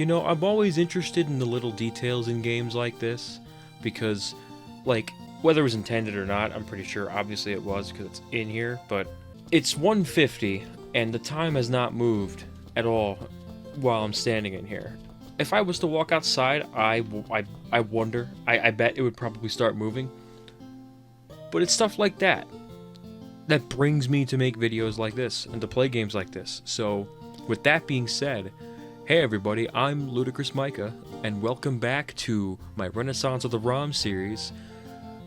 You know, I'm always interested in the little details in games like this, because, like, whether it was intended or not, I'm pretty sure obviously it was because it's in here, but it's 1:50 and the time has not moved at all while I'm standing in here. If I was to walk outside, I wonder, I bet it would probably start moving. But it's stuff like that that brings me to make videos like this and to play games like this. So, with that being said, hey everybody, I'm LudicrousMicah, and welcome back to my Renaissance of the ROM series,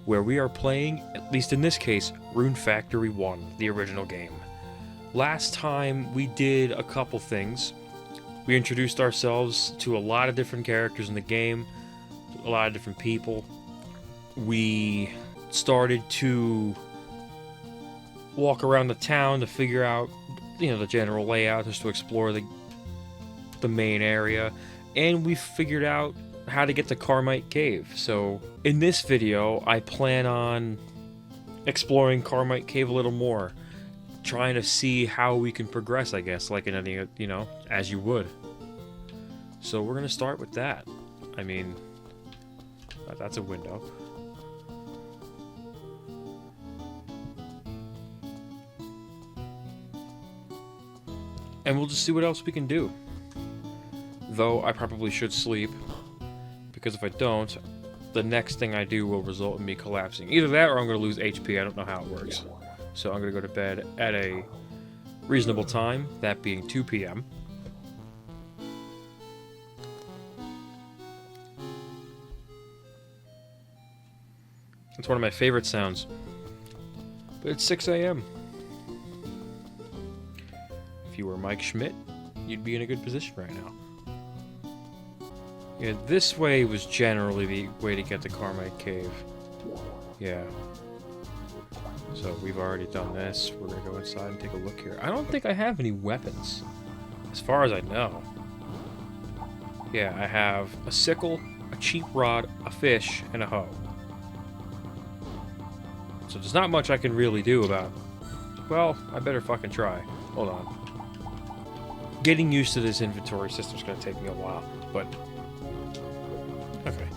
where we are playing, at least in this case, Rune Factory 1, the original game. Last time we did a couple things. We introduced ourselves to a lot of different characters in the game, a lot of different people. We started to walk around the town to figure out, you know, the general layout, just to explore the main area, and we figured out how to get to Carmite Cave. So in this video, I plan on exploring Carmite Cave a little more, trying to see how we can progress, I guess, like in any, you know, as you would. So we're gonna start with that. I mean, that's a window. And we'll just see what else we can do. Though I probably should sleep, because if I don't, the next thing I do will result in me collapsing. Either that or I'm going to lose HP. I don't know how it works. So I'm going to go to bed at a reasonable time, that being 2 p.m. It's one of my favorite sounds. But it's 6 a.m. If you were Mike Schmidt, you'd be in a good position right now. Yeah, this way was generally the way to get to Carmite Cave. Yeah. So we've already done this. We're gonna go inside and take a look here. I don't think I have any weapons, as far as I know. Yeah, I have a sickle, a cheap rod, a fish, and a hoe. So there's not much I can really do about it. Well, I better fucking try. Hold on. Getting used to this inventory system's gonna take me a while, but okay.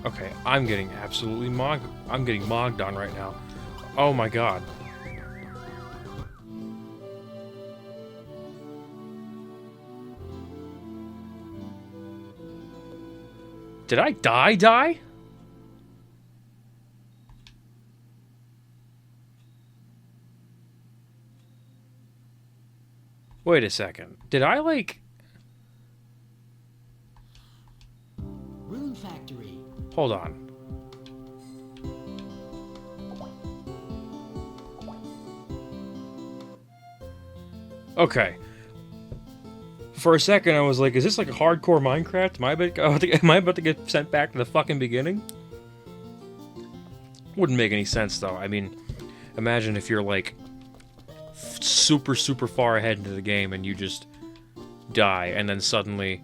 Okay, I'm getting absolutely mogged. I'm getting mogged on right now. Oh my god. Did I die? Wait a second. Did I, like... Rune Factory. Hold on. Okay. For a second, I was like, is this like a hardcore Minecraft? Am I about to get sent back to the fucking beginning? Wouldn't make any sense, though. I mean, imagine if you're, like, super far ahead into the game and you just die, and then suddenly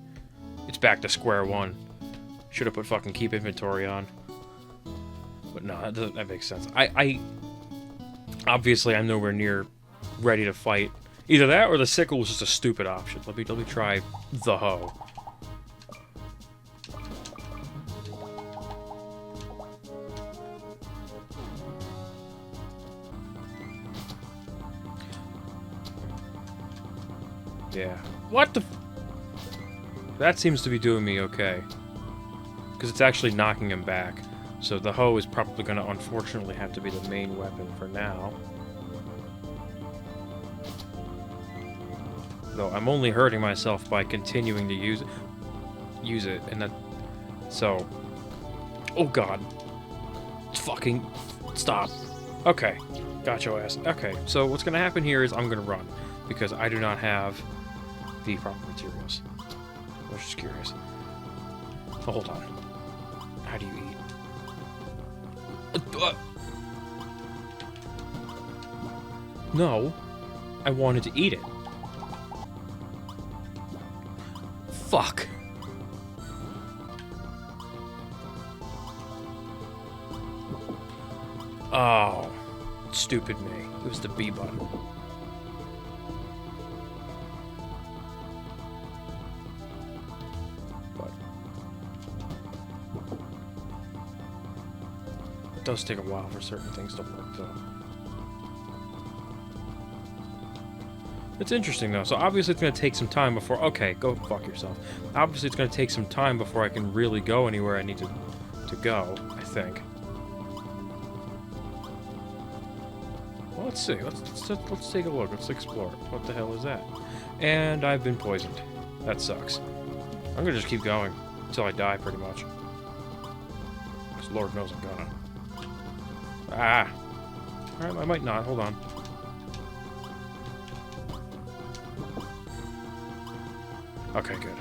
it's back to square one. Should have put fucking keep inventory on. But no, that makes sense. I obviously I'm nowhere near ready to fight. Either that or the sickle was just a stupid option. Let me try the hoe. Yeah. What the... That seems to be doing me okay. Because it's actually knocking him back. So the hoe is probably going to unfortunately have to be the main weapon for now. Though I'm only hurting myself by continuing to use it, and that... So... Oh god. Fucking... Stop. Okay. Got your ass. Okay, so what's going to happen here is I'm going to run. Because I do not have the proper materials. I was just curious. Oh, hold on. How do you eat? No. I wanted to eat it. Fuck. Oh. Stupid me. It was the B button. does take a while for certain things to work, though. It's interesting, though. So obviously it's going to take some time before... Okay, go fuck yourself. Obviously it's going to take some time before I can really go anywhere I need to go, I think. Well, let's see. Let's take a look. Let's explore. What the hell is that? And I've been poisoned. That sucks. I'm going to just keep going until I die, pretty much. Because Lord knows I'm gonna. Ah! Alright, I might not. Hold on. Okay, good.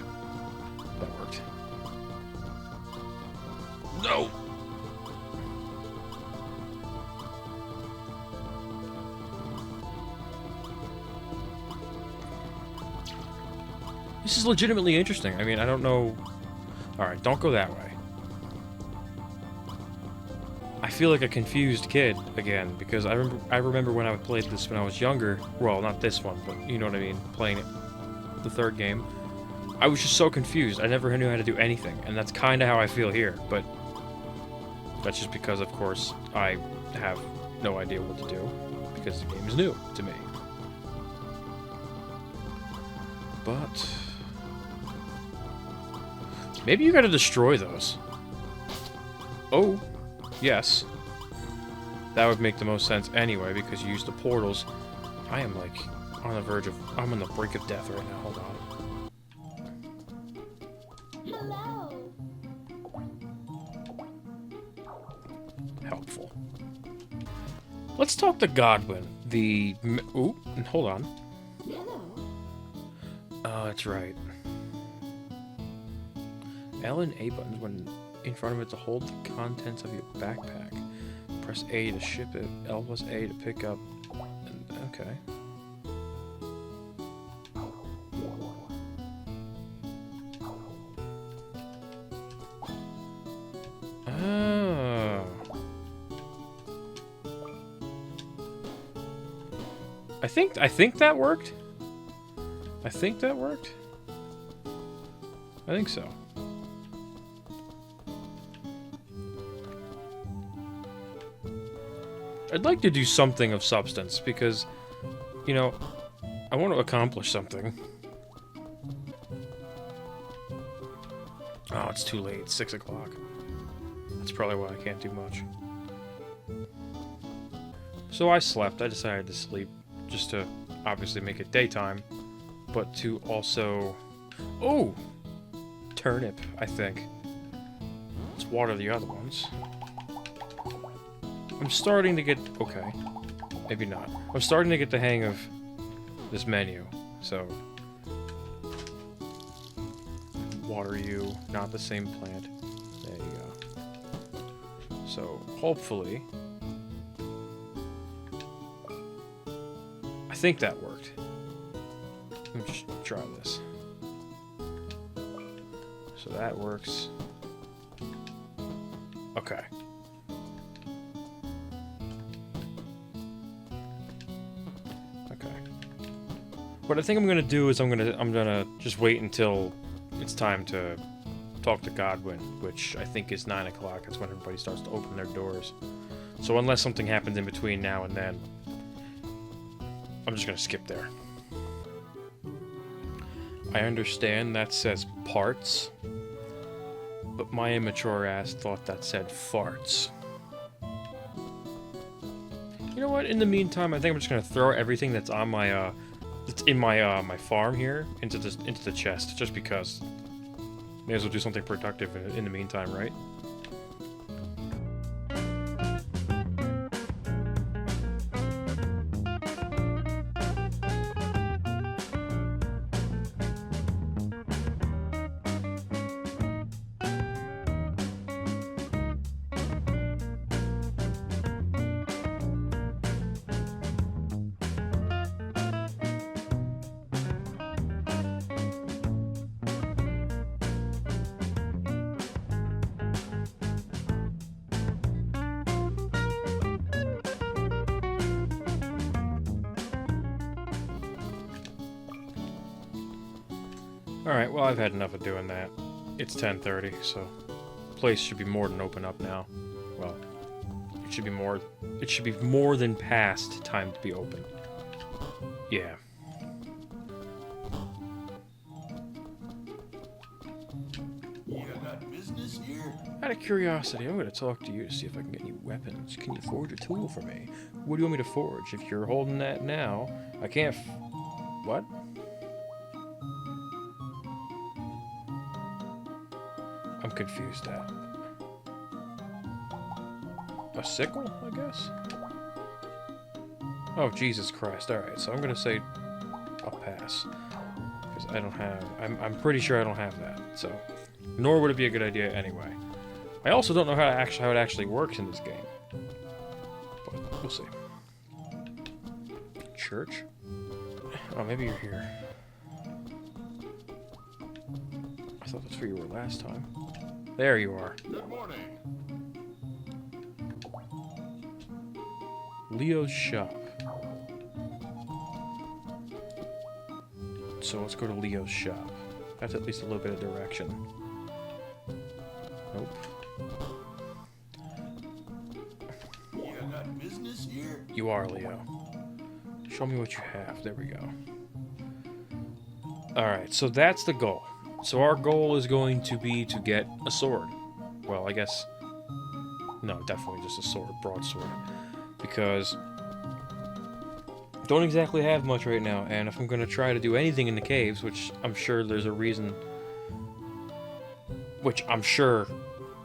That worked. No! This is legitimately interesting. I mean, I don't know... Alright, don't go that way. I feel like a confused kid again, because I remember when I played this when I was younger. Well, not this one, but you know what I mean, playing it, the third game. I was just so confused. I never knew how to do anything, and that's kind of how I feel here, but that's just because, of course, I have no idea what to do, because the game is new to me. But... maybe you gotta destroy those. Oh, yes. That would make the most sense anyway, because you use the portals. I am, like, on the verge of... I'm on the brink of death right now. Hold on. Hello. Helpful. Let's talk to Godwin. The... Ooh, hold on. Hello. Oh, that's right. L and A buttons when in front of it to hold the contents of your backpack. Press A to ship it. L plus A to pick up. Okay. Oh. I think that worked. I think that worked. I think so. I'd like to do something of substance because, you know, I want to accomplish something. Oh, it's too late. It's 6 o'clock. That's probably why I can't do much. So I slept. I decided to sleep just to obviously make it daytime, but to also... Oh! Turnip, I think. Let's water the other ones. I'm starting to get... okay. Maybe not. I'm starting to get the hang of this menu, so... water you, not the same plant. There you go. So, hopefully... I think that worked. Let me just try this. So that works. Okay. Okay. What I think I'm gonna do is I'm gonna just wait until it's time to talk to Godwin, which I think is 9 o'clock. That's when everybody starts to open their doors. So unless something happens in between now and then, I'm just gonna skip there. I understand that says parts, but my immature ass thought that said farts. You know what? In the meantime, I think I'm just gonna throw everything that's on my that's in my my farm here into the chest, just because. May as well do something productive in the meantime, right? Alright, well, I've had enough of doing that. It's 10:30, so the place should be more than open up now. Well, It should be more. It should be more than past time to be open. Yeah. You got business here? Out of curiosity, I'm going to talk to you to see if I can get any weapons. Can you forge a tool for me? What do you want me to forge? If you're holding that now, I can't. What? I'm confused at. A sickle, I guess? Oh, Jesus Christ. Alright, so I'm going to say I'll pass. Because I don't have... I'm pretty sure I don't have that, so... Nor would it be a good idea anyway. I also don't know how it actually works in this game. But we'll see. Church? Oh, maybe you're here. I thought that's where you were last time. There you are. Good morning. Leo's shop. So let's go to Leo's shop. That's at least a little bit of direction. Nope. You got business here? You are, Leo. Show me what you have. There we go. Alright, so that's the goal. So our goal is going to be to get a sword. Well, I guess... No, definitely just a sword. Broadsword. Because... don't exactly have much right now, and if I'm going to try to do anything in the caves, which I'm sure there's a reason... which I'm sure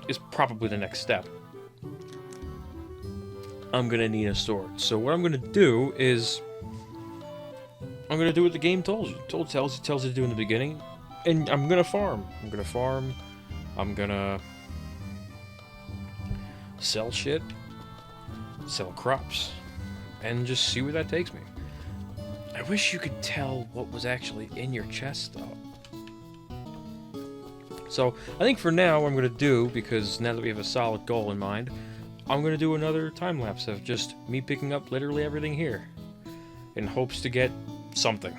is probably the next step. I'm going to need a sword. So what I'm going to do is... I'm going to do what the game tells you. Tells you to do in the beginning. And I'm going to farm. I'm going to farm. I'm going to... sell shit. Sell crops. And just see where that takes me. I wish you could tell what was actually in your chest, though. So, I think for now, what I'm going to do, because now that we have a solid goal in mind, I'm going to do another time-lapse of just me picking up literally everything here. In hopes to get something.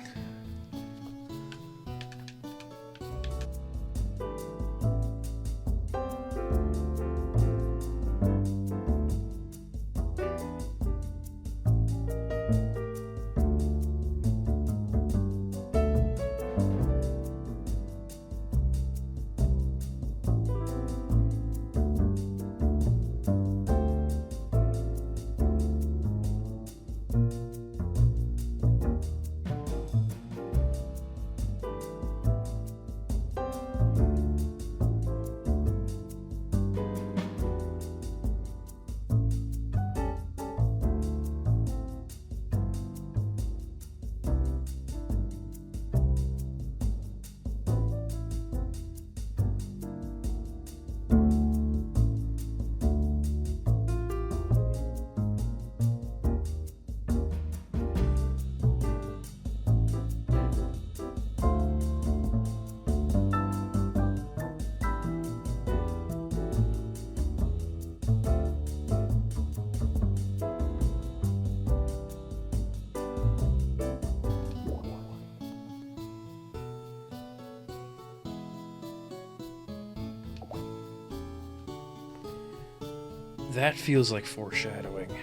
That feels like foreshadowing.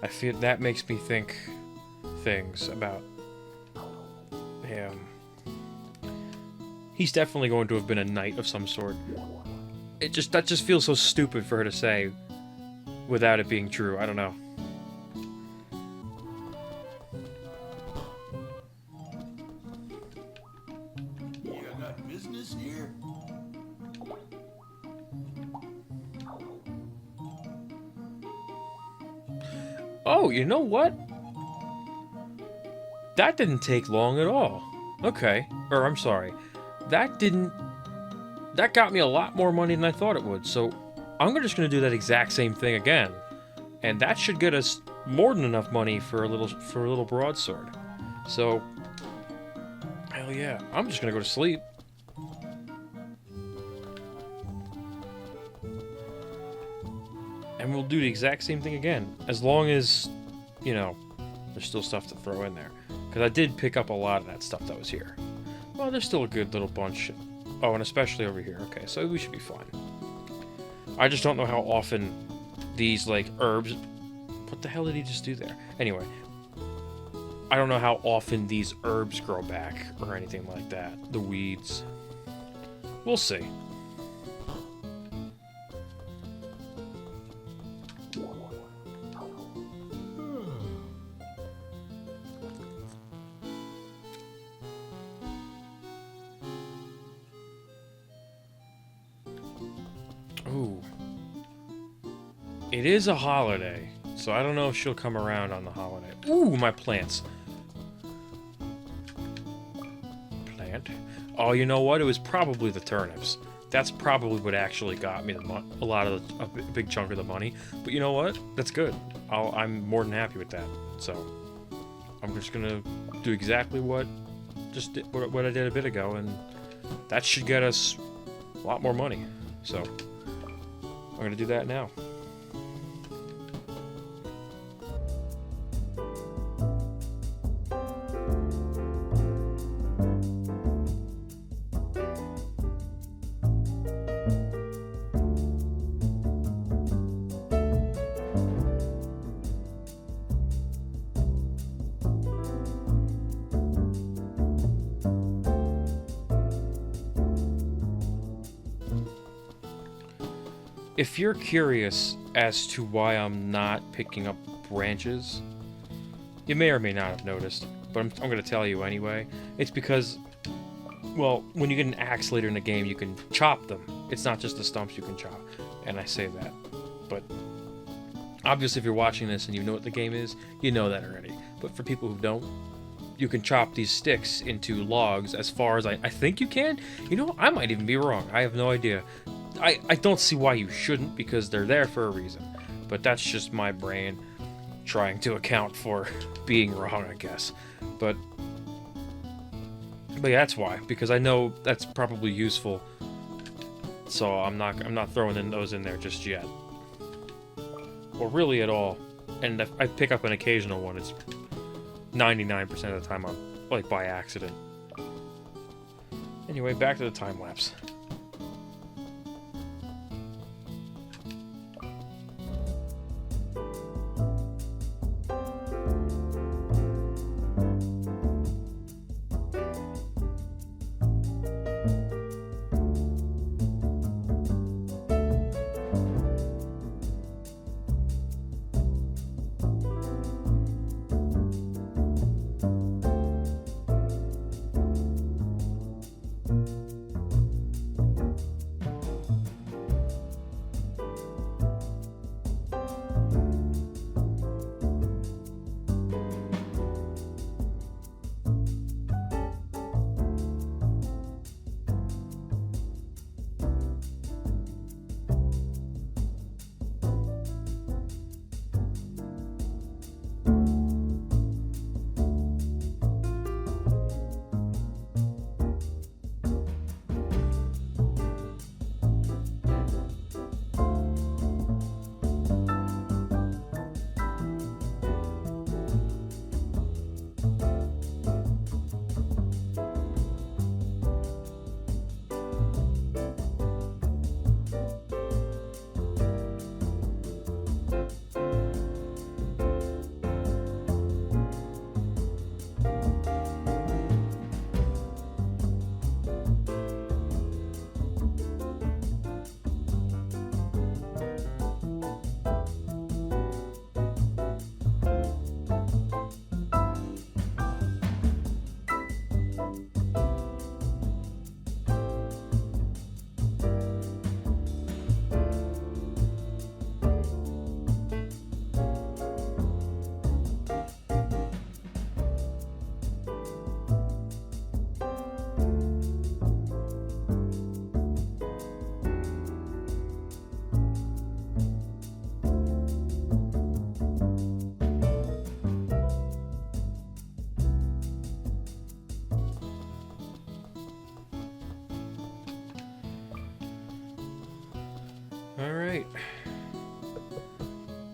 I feel that makes me think things about him. He's definitely going to have been a knight of some sort. That just feels so stupid for her to say without it being true. I don't know. You got business here? Oh, you know what? That didn't take long at all. Okay. Or, I'm sorry. That got me a lot more money than I thought it would. So, I'm just going to do that exact same thing again. And that should get us more than enough money for a little broadsword. So, hell yeah. I'm just going to go to sleep. And we'll do the exact same thing again. As long as, you know, there's still stuff to throw in there. Because I did pick up a lot of that stuff that was here. Well, there's still a good little bunch. Oh, and especially over here. Okay, so we should be fine. I just don't know how often these like herbs. What the hell did he just do there? Anyway, I don't know how often these herbs grow back or anything like that. The weeds. We'll see. Ooh. It is a holiday, so I don't know if she'll come around on the holiday. Ooh, my plants. Plant. Oh, you know what? It was probably the turnips. That's probably what actually got me a big chunk of the money. But you know what? That's good. I'm more than happy with that. So I'm just gonna do exactly what I did a bit ago, and that should get us a lot more money. So I'm gonna do that now. If you're curious as to why I'm not picking up branches, you may or may not have noticed, but I'm going to tell you anyway. It's because, well, when you get an axe later in the game, you can chop them. It's not just the stumps you can chop, and I say that. But obviously, if you're watching this and you know what the game is, you know that already. But for people who don't, you can chop these sticks into logs as far as I think you can. You know, I might even be wrong. I have no idea. I don't see why you shouldn't, because they're there for a reason. But that's just my brain trying to account for being wrong, I guess. But yeah, that's why, because I know that's probably useful. So I'm not throwing those in there just yet. Or really at all. And if I pick up an occasional one, it's 99% of the time I'm like by accident. Anyway, back to the time lapse.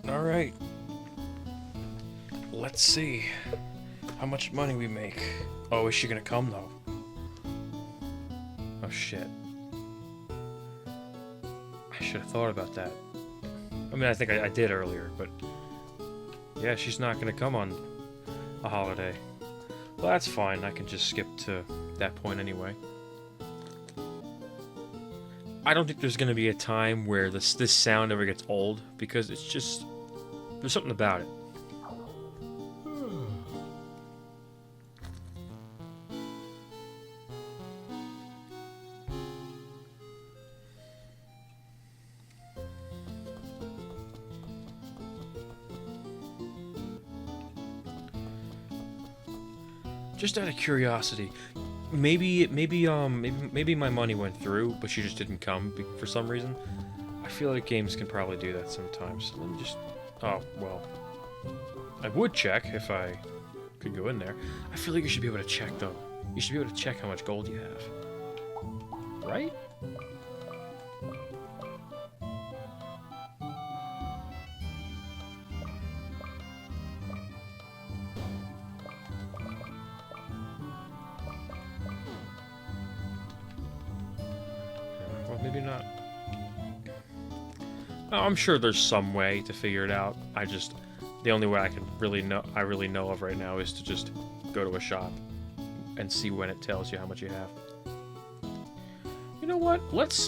Alright. Let's see how much money we make. Oh, is she gonna come though? Oh shit. I should have thought about that. I mean, I think I did earlier, but yeah, she's not gonna come on a holiday. Well, that's fine. I can just skip to that point anyway. I don't think there's gonna be a time where this sound ever gets old, because it's just, there's something about it. Just out of curiosity, maybe my money went through, but she just didn't come for some reason. I feel like games can probably do that sometimes. Let me just... Oh, well. I would check if I could go in there. I feel like you should be able to check, though. You should be able to check how much gold you have. Right? Maybe not. Oh, I'm sure there's some way to figure it out. The only way I really know of right now is to just go to a shop and see when it tells you how much you have. You know what? Let's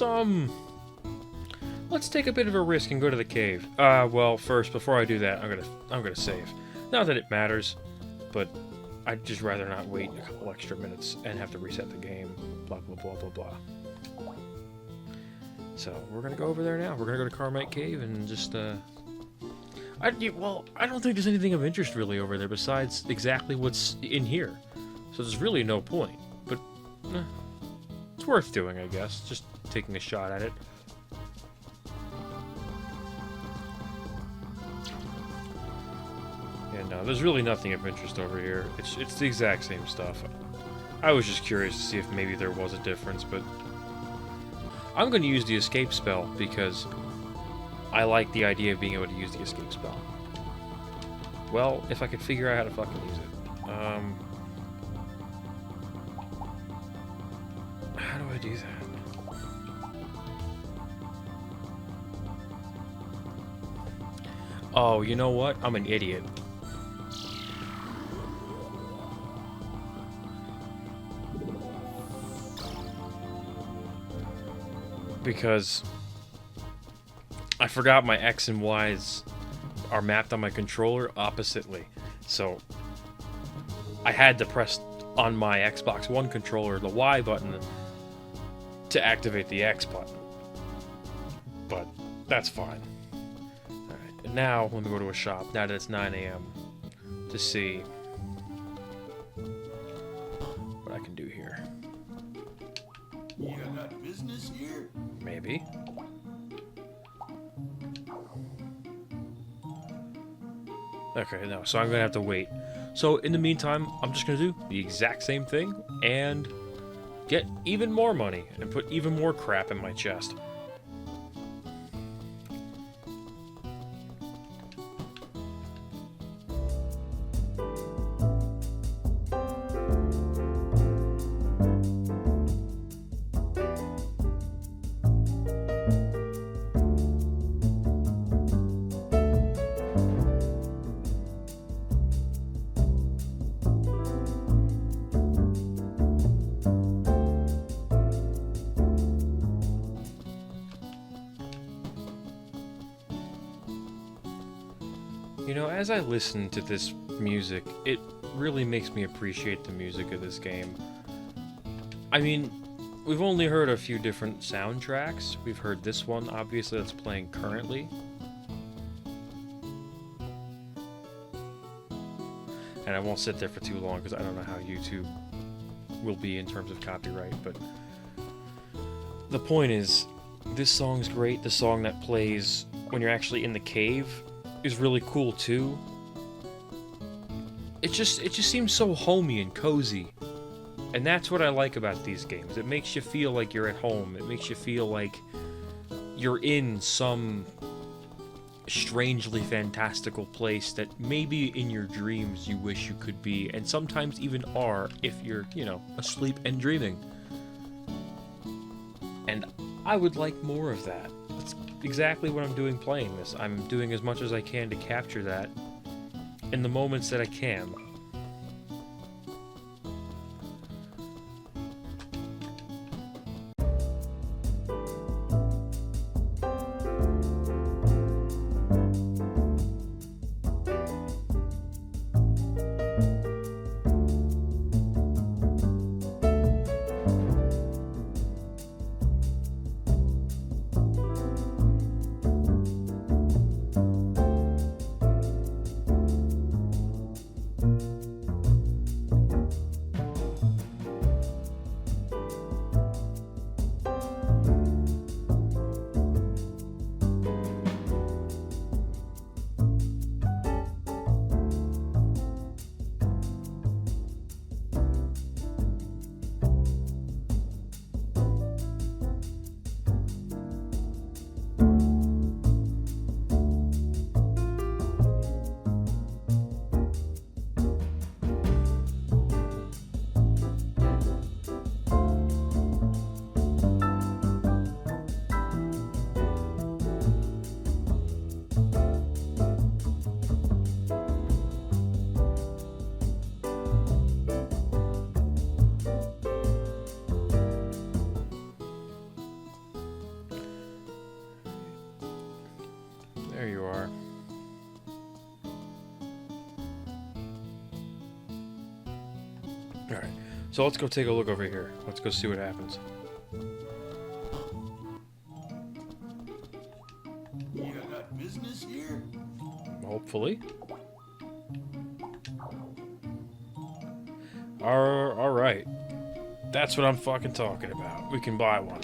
take a bit of a risk and go to the cave. Well, first, before I do that, I'm gonna save. Not that it matters, but I'd just rather not wait a couple extra minutes and have to reset the game. Blah blah blah blah blah. So, we're gonna go over there now. We're gonna go to Carmite Cave and just, I don't think there's anything of interest really over there besides exactly what's in here. So there's really no point. But, it's worth doing, I guess. Just taking a shot at it. Yeah, no, there's really nothing of interest over here. It's the exact same stuff. I was just curious to see if maybe there was a difference, but... I'm going to use the escape spell because I like the idea of being able to use the escape spell. Well, if I could figure out how to fucking use it. How do I do that? Oh, you know what? I'm an idiot. Because I forgot my X and Y's are mapped on my controller oppositely. So I had to press on my Xbox One controller the Y button to activate the X button. But that's fine. Alright, and now let me go to a shop, now that it's 9 AM, to see what I can do here. You got business here? Maybe. Okay, no, so I'm gonna have to wait. So in the meantime, I'm just gonna do the exact same thing and get even more money and put even more crap in my chest. You know, as I listen to this music, it really makes me appreciate the music of this game. I mean, we've only heard a few different soundtracks. We've heard this one, obviously, that's playing currently. And I won't sit there for too long because I don't know how YouTube will be in terms of copyright, but the point is, this song's great. The song that plays when you're actually in the cave is really cool too. It just seems so homey and cozy. And that's what I like about these games. It makes you feel like you're at home. It makes you feel like you're in some strangely fantastical place that maybe in your dreams you wish you could be, and sometimes even are if you're, you know, asleep and dreaming. And I would like more of that. That's exactly what I'm doing playing this. I'm doing as much as I can to capture that in the moments that I can. There you are. Alright, so let's go take a look over here. Let's go see what happens. You got business here? Hopefully. Alright. That's what I'm fucking talking about. We can buy one.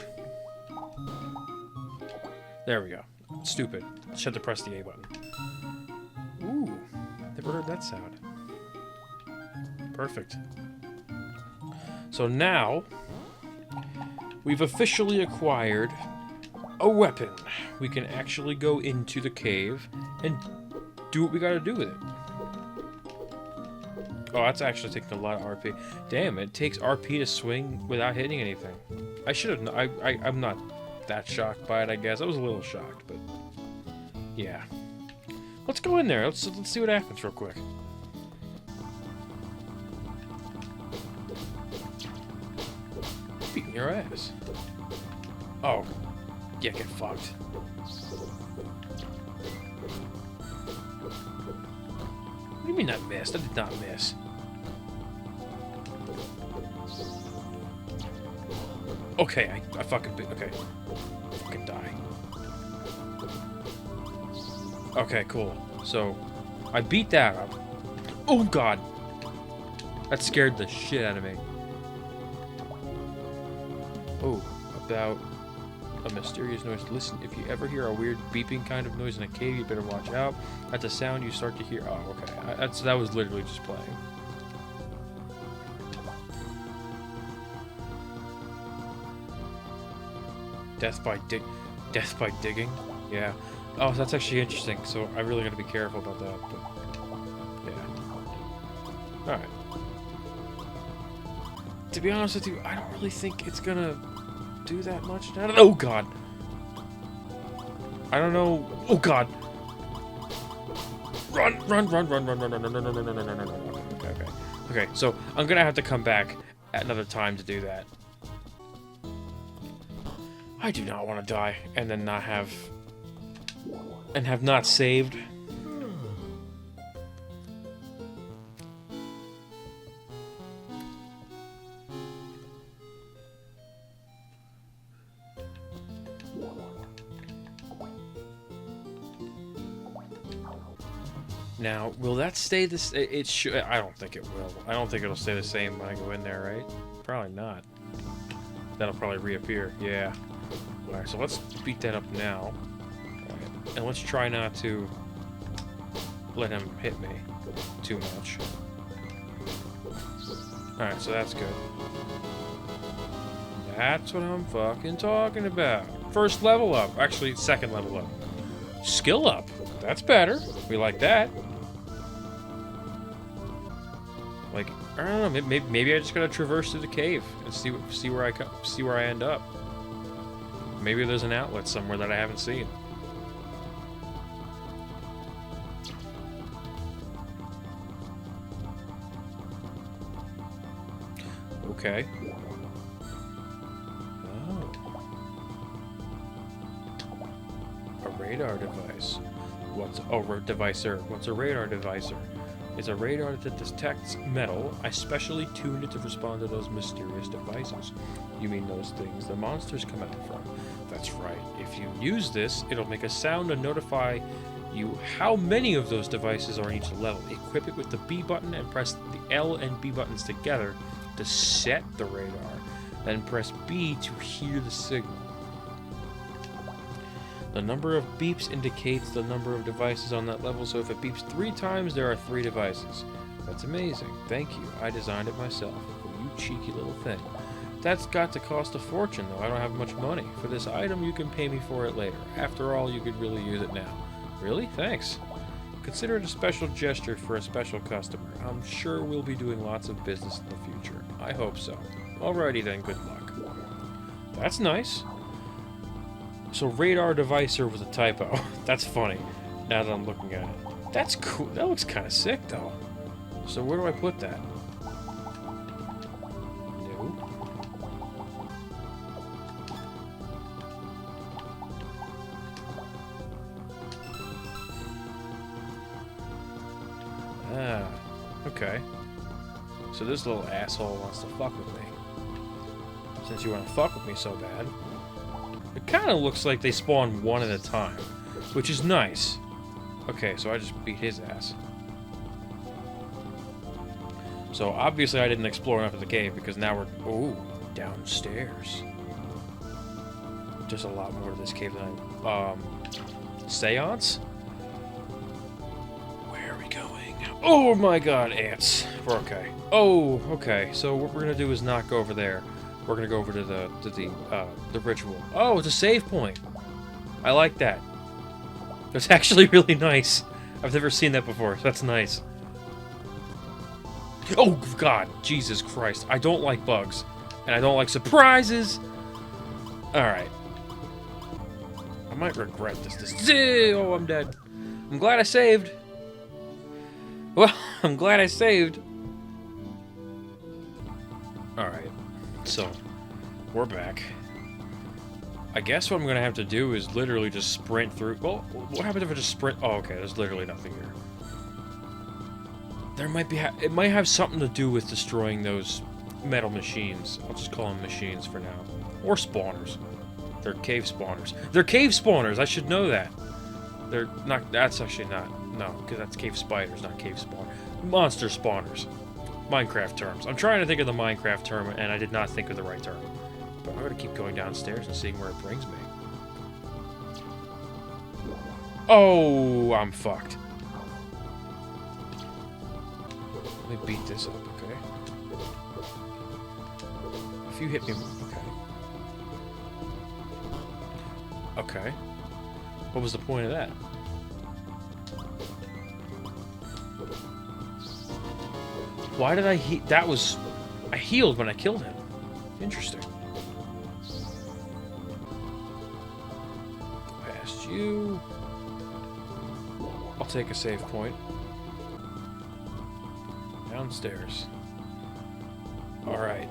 There we go. Stupid. Just had to press the A button. Ooh. Never heard that sound. Perfect. So now, we've officially acquired a weapon. We can actually go into the cave and do what we gotta do with it. Oh, that's actually taking a lot of RP. Damn, it takes RP to swing without hitting anything. I should have... I'm not that shocked by it, I guess. I was a little shocked, but... yeah. Let's go in there. Let's see what happens real quick. Beating your ass. Oh. Yeah, get fucked. What do you mean I missed? I did not miss. Okay, I fucking... okay. Fucking die. Okay, cool. So, I beat that up. Oh, God. That scared the shit out of me. Oh, about a mysterious noise. Listen, if you ever hear a weird beeping kind of noise in a cave, you better watch out. That's a sound you start to hear. Oh, okay. That was literally just playing. Death by digging? Yeah. Oh, that's actually interesting, so I really gotta be careful about that, but... yeah. Alright. To be honest with you, I don't really think it's gonna do that much. I don't know. Oh, God! I don't know... oh, God! Run! Okay, so I'm gonna have to come back at another time to do that. I do not want to die and then not have... and have not saved. Now, will that stay this... it should... I don't think it will. I don't think it'll stay the same when I go in there, right? Probably not. That'll probably reappear. Yeah. Alright, so let's beat that up now. Right. And let's try not to let him hit me too much. Alright, so that's good. That's what I'm fucking talking about. First level up. Actually, second level up. Skill up. That's better. We like that. Like, I don't know. Maybe I just gotta traverse through the cave and see where I end up. maybe there's an outlet somewhere that I haven't seen. Okay. Oh. A radar device. What's devicer? What's a radar devicer? It's a radar that detects metal. I specially tuned it to respond to those mysterious devices. You mean those things the monsters come out from? That's right. If you use this, it'll make a sound to notify you how many of those devices are in each level. Equip it with the B button and press the L and B buttons together to set the radar. Then press B to hear the signal. The number of beeps indicates the number of devices on that level, so if it beeps 3 times, there are 3 devices. That's amazing. Thank you. I designed it myself. You cheeky little thing. That's got to cost a fortune, though. I don't have much money. For this item, you can pay me for it later. After all, you could really use it now. Really? Thanks. Consider it a special gesture for a special customer. I'm sure we'll be doing lots of business in the future. I hope so. Alrighty then, good luck. That's nice. So radar devicer was a typo. That's funny, now that I'm looking at it. That's cool. That looks kind of sick, though. So where do I put that? No. Ah, okay. So this little asshole wants to fuck with me. Since you want to fuck with me so bad. It kind of looks like they spawn one at a time, which is nice. Okay, so I just beat his ass. So obviously I didn't explore enough of the cave because now we're... Ooh, downstairs. There's a lot more to this cave than I... Seance? Where are we going? Oh my god, ants. We're okay. Oh, okay. So what we're gonna do is not go over there. We're gonna go over to the ritual. Oh, it's a save point. I like that. That's actually really nice. I've never seen that before. So that's nice. Oh God, Jesus Christ! I don't like bugs, and I don't like surprises. All right. I might regret this. Oh, I'm dead. I'm glad I saved. Well, I'm glad I saved. All right. So, we're back. I guess what I'm gonna have to do is literally just sprint through. Well, what happens if I just sprint? Oh, okay, there's literally nothing here. There might be. It might have something to do with destroying those metal machines. I'll just call them machines for now, or spawners. They're cave spawners. They're cave spawners. I should know that. They're not. That's actually not. No, because that's cave spiders, not cave spawn. Monster spawners. Minecraft terms. I'm trying to think of the Minecraft term, and I did not think of the right term. But I'm going to keep going downstairs and seeing where it brings me. Oh, I'm fucked. Let me beat this up, okay? If you hit me... Okay. Okay. What was the point of that? Why did I heal? That was... I healed when I killed him. Interesting. Go past you. I'll take a save point. Downstairs. Alright.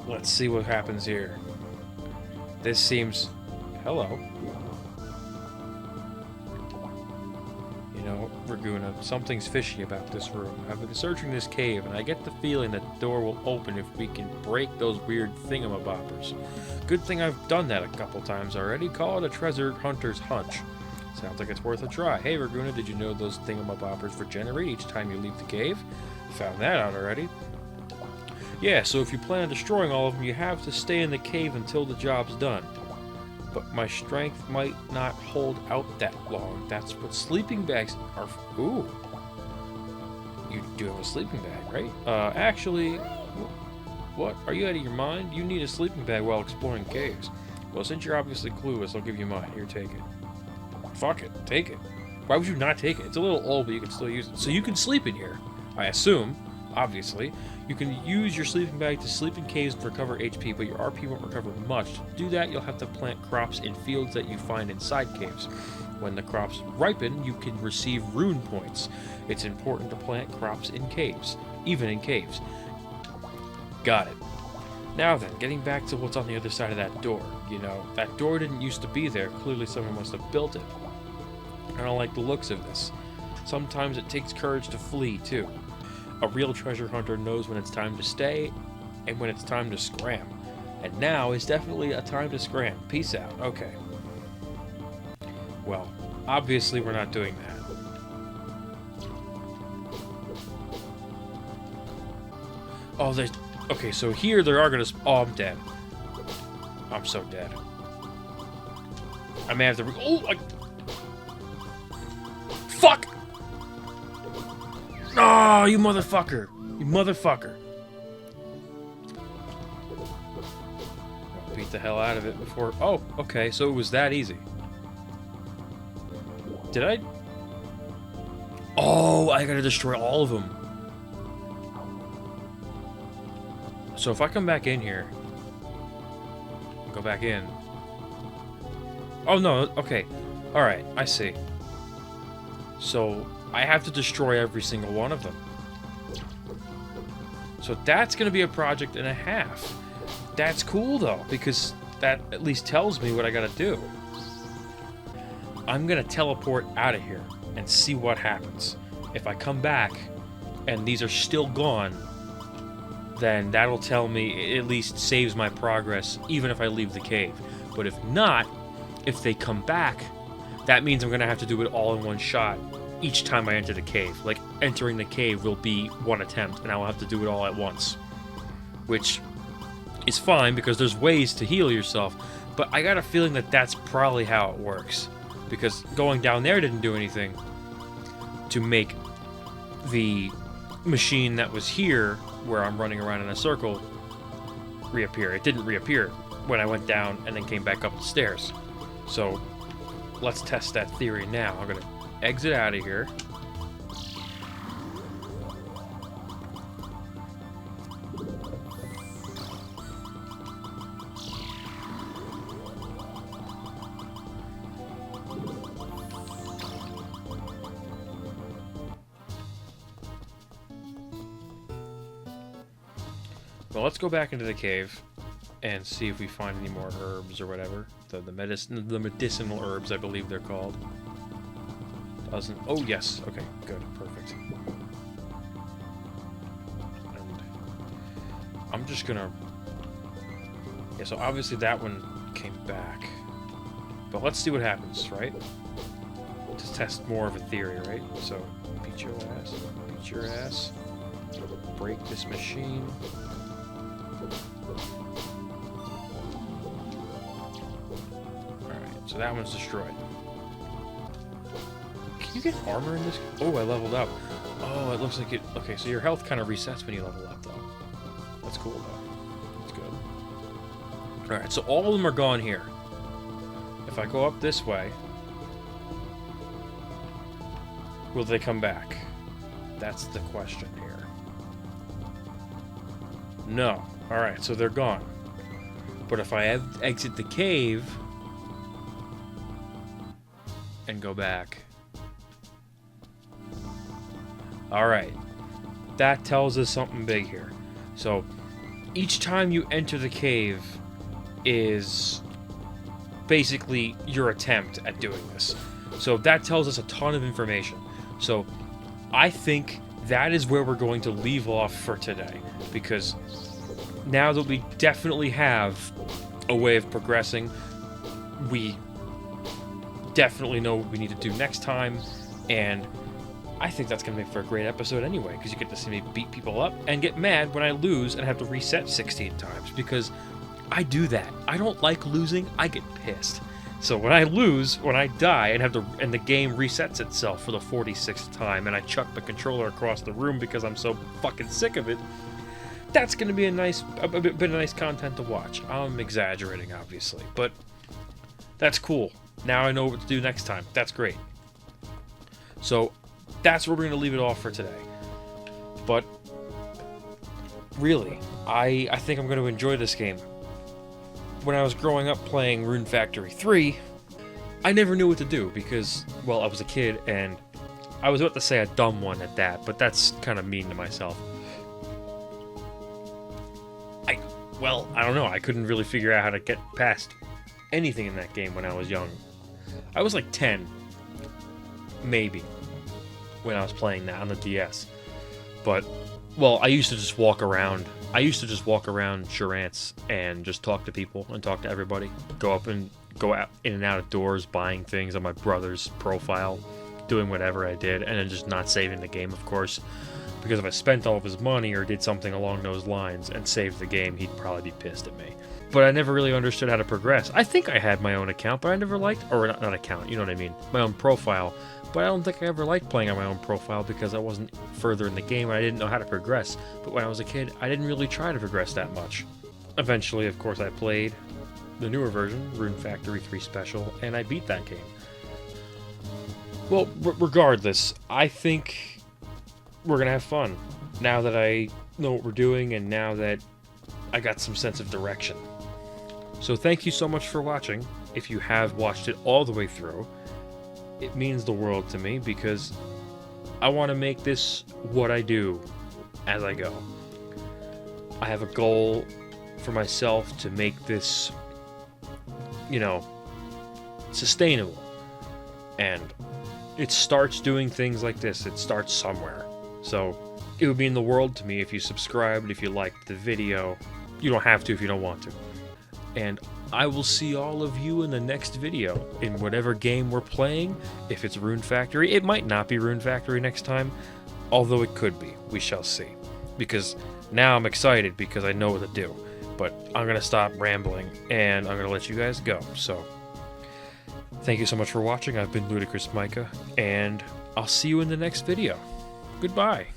Let's see what happens here. This seems... Hello. You know, Raguna, something's fishy about this room. I've been searching this cave, and I get the feeling that the door will open if we can break those weird thingamaboppers. Good thing I've done that a couple times already. Call it a treasure hunter's hunch. Sounds like it's worth a try. Hey, Raguna, did you know those thingamaboppers regenerate each time you leave the cave? Found that out already. Yeah, so if you plan on destroying all of them, you have to stay in the cave until the job's done. But my strength might not hold out that long. That's what sleeping bags are for. Ooh. You do have a sleeping bag, right? Actually, what? Are you out of your mind? You need a sleeping bag while exploring caves. Well, since you're obviously clueless, I'll give you mine. Here, take it. Fuck it. Take it. Why would you not take it? It's a little old, but you can still use it. So you can sleep in here, I assume. obviously. You can use your sleeping bag to sleep in caves and recover HP, but your RP won't recover much. To do that, you'll have to plant crops in fields that you find inside caves. When the crops ripen, you can receive rune points. It's important to plant crops in caves, even in caves. Got it. Now then, getting back to what's on the other side of that door. You know, that door didn't used to be there. Clearly someone must have built it. I don't like the looks of this. Sometimes it takes courage to flee, too. A real treasure hunter knows when it's time to stay and when it's time to scram. And now is definitely a time to scram. Peace out. Okay. Well, obviously we're not doing that. Oh, there's... Okay, so here there are gonna... Oh, I'm dead. I'm so dead. I may have to... Oh, Fuck! Oh, you motherfucker! You motherfucker! I'll beat the hell out of it before... Oh, okay, so it was that easy. Did I... Oh, I gotta destroy all of them. So if I come back in here... Go back in... Oh, no, okay. Alright, I see. So, I have to destroy every single one of them. So that's going to be a project and a half. That's cool, though, because that at least tells me what I got to do. I'm going to teleport out of here and see what happens. If I come back and these are still gone, then that'll tell me, it at least saves my progress, even if I leave the cave. But if not, if they come back, that means I'm going to have to do it all in one shot each time I enter the cave. Like, entering the cave will be one attempt, and I'll have to do it all at once. Which is fine, because there's ways to heal yourself, but I got a feeling that that's probably how it works. Because going down there didn't do anything to make the machine that was here, where I'm running around in a circle, reappear. It didn't reappear when I went down and then came back up the stairs. So, let's test that theory now. I'm going to exit out of here. Well, let's go back into the cave and see if we find any more herbs or whatever. The medicinal herbs, I believe they're called. Doesn't... Oh, yes. Okay, good. Perfect. And I'm just gonna... Yeah, so obviously that one came back. But let's see what happens, right? To test more of a theory, right? So, beat your ass. Beat your ass. Break this machine. Alright, so that one's destroyed. Can you get armor in this? Oh, I leveled up. Oh, it looks like it... Okay, so your health kind of resets when you level up, though. That's cool, though. That's good. Alright, so all of them are gone here. If I go up this way... Will they come back? That's the question here. No. Alright, so they're gone. But if I exit the cave... and go back... Alright, that tells us something big here. So, each time you enter the cave is basically your attempt at doing this. So that tells us a ton of information. So, I think that is where we're going to leave off for today. Because now that we definitely have a way of progressing, we definitely know what we need to do next time, and I think that's going to make for a great episode anyway, because you get to see me beat people up and get mad when I lose and have to reset 16 times, because I do that. I don't like losing, I get pissed. So when I lose, when I die, and the game resets itself for the 46th time, and I chuck the controller across the room because I'm so fucking sick of it, that's going to be a bit of nice content to watch. I'm exaggerating, obviously, but that's cool. Now I know what to do next time. That's great. So that's where we're going to leave it off for today. But really, I think I'm going to enjoy this game. When I was growing up playing Rune Factory 3, I never knew what to do because, well, I was a kid and I was about to say a dumb one at that, but that's kind of mean to myself. I don't know. I couldn't really figure out how to get past anything in that game when I was young. I was like 10, maybe, when I was playing that on the DS. But, well, I used to just walk around. I used to just walk around Charance and just talk to people and talk to everybody. Go out in and out of doors, buying things on my brother's profile, doing whatever I did, and then just not saving the game, of course. Because if I spent all of his money or did something along those lines and saved the game, he'd probably be pissed at me. But I never really understood how to progress. I think I had my own account, but I never liked, or not account, you know what I mean, my own profile. But I don't think I ever liked playing on my own profile because I wasn't further in the game and I didn't know how to progress. But when I was a kid, I didn't really try to progress that much. Eventually, of course, I played the newer version, Rune Factory 3 Special, and I beat that game. Well, regardless, I think we're gonna have fun now that I know what we're doing and now that I got some sense of direction. So thank you so much for watching. If you have watched it all the way through, it means the world to me because I want to make this what I do as I go. I have a goal for myself to make this, sustainable. And it starts doing things like this. It starts somewhere. So it would mean the world to me if you subscribed, if you liked the video. You don't have to if you don't want to. And I will see all of you in the next video, in whatever game we're playing. If it's Rune Factory, it might not be Rune Factory next time, although it could be. We shall see. Because now I'm excited because I know what to do. But I'm going to stop rambling, and I'm going to let you guys go. So, thank you so much for watching. I've been LudicrousMicah, and I'll see you in the next video. Goodbye.